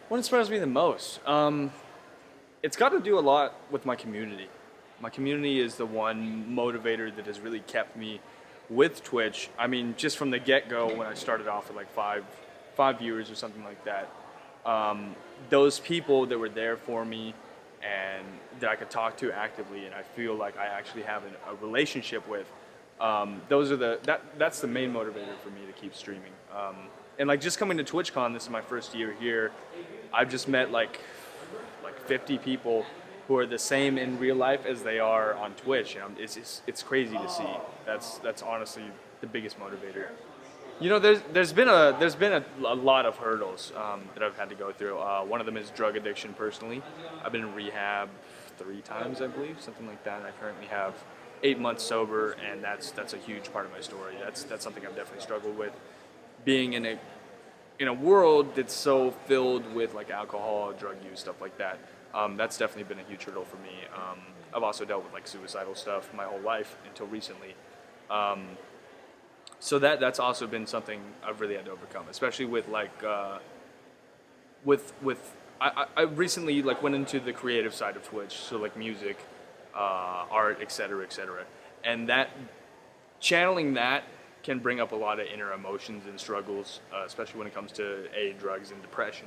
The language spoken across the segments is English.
What inspires me the most? It's got to do a lot with my community. My community is the one motivator that has really kept me with Twitch. I mean, just from the get-go when I started off with like five viewers or something like that. Those people that were there for me and that I could talk to actively, and I feel like I actually have a relationship with. Those are that's the main motivator for me to keep streaming. And like just coming to TwitchCon, this is my first year here. I've just met like 50 people who are the same in real life as they are on Twitch. You know, it's crazy to see. That's honestly the biggest motivator. You know, there's been a lot of hurdles that I've had to go through. One of them is drug addiction. Personally, I've been in rehab 3 times, I believe, something like that. I currently have 8 months sober, and that's a huge part of my story. That's something I've definitely struggled with. Being in a world that's so filled with like alcohol, drug use, stuff like that. That's definitely been a huge hurdle for me. I've also dealt with like suicidal stuff my whole life until recently. So that's also been something I've really had to overcome, especially with like I recently like went into the creative side of Twitch, so like music, art, etc., and that channeling that can bring up a lot of inner emotions and struggles, especially when it comes to drugs and depression.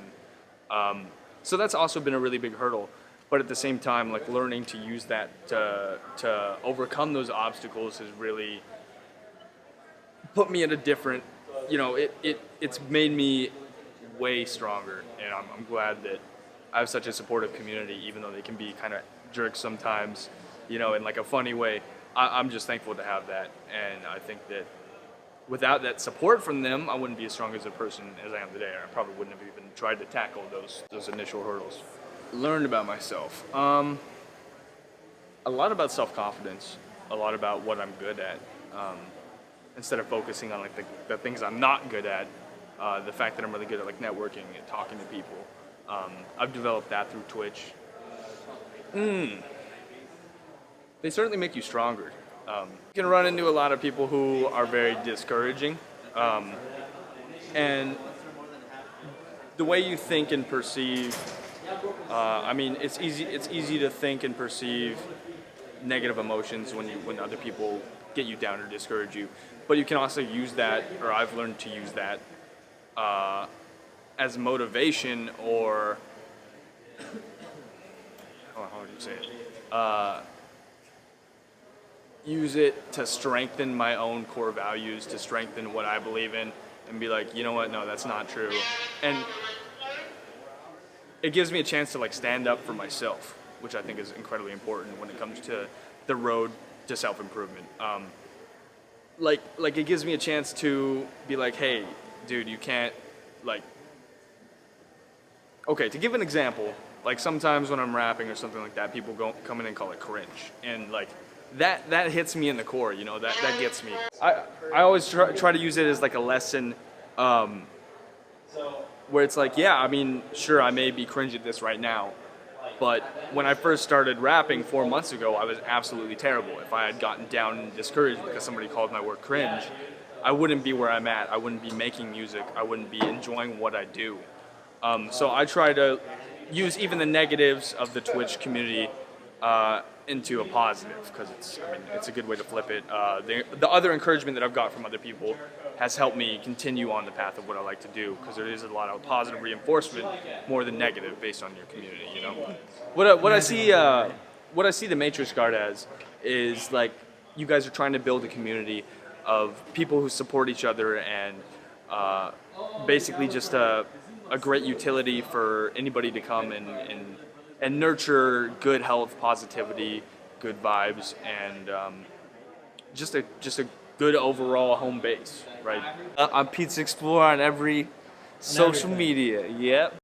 So that's also been a really big hurdle. But at the same time, like learning to use that to overcome those obstacles has really put me at a different, you know, it's made me way stronger. And I'm glad that I have such a supportive community, even though they can be kind of jerks sometimes, you know, in like a funny way. I'm just thankful to have that. And I think that without that support from them, I wouldn't be as strong as a person as I am today. I probably wouldn't have even tried to tackle those initial hurdles. Learned about myself. A lot about self-confidence. A lot about what I'm good at. Instead of focusing on like the things I'm not good at, the fact that I'm really good at like networking and talking to people. I've developed that through Twitch. They certainly make you stronger. You can run into a lot of people who are very discouraging, and the way you think and perceive. I mean, it's easy to think and perceive negative emotions when other people get you down or discourage you, but you can also use that, or I've learned to use that as motivation, or how would you say it? Use it to strengthen my own core values, to strengthen what I believe in, and be like, you know what, no, that's not true. And it gives me a chance to like stand up for myself, which I think is incredibly important when it comes to the road to self-improvement. Like it gives me a chance to be like, hey, dude, you can't, like, okay, to give an example, like sometimes when I'm rapping or something like that, people come in and call it cringe, and like that hits me in the core, you know, that gets me. I always try to use it as like a lesson, where it's like, yeah, I mean, sure, I may be cringe at this right now, but when I first started rapping 4 months ago, I was absolutely terrible. If I had gotten down and discouraged because somebody called my work cringe, I wouldn't be where I'm at. I wouldn't be making music. I wouldn't be enjoying what I do. So I try to use even the negatives of the Twitch community into a positive, because it's a good way to flip it. The other encouragement that I've got from other people has helped me continue on the path of what I like to do, because there is a lot of positive reinforcement more than negative based on your community. You know, what I see the Matrix Guard as is like you guys are trying to build a community of people who support each other, and basically just a great utility for anybody to come and nurture good health, positivity, good vibes, and just a good overall home base, right? I'm PizzaExplorer on every social media. Yep.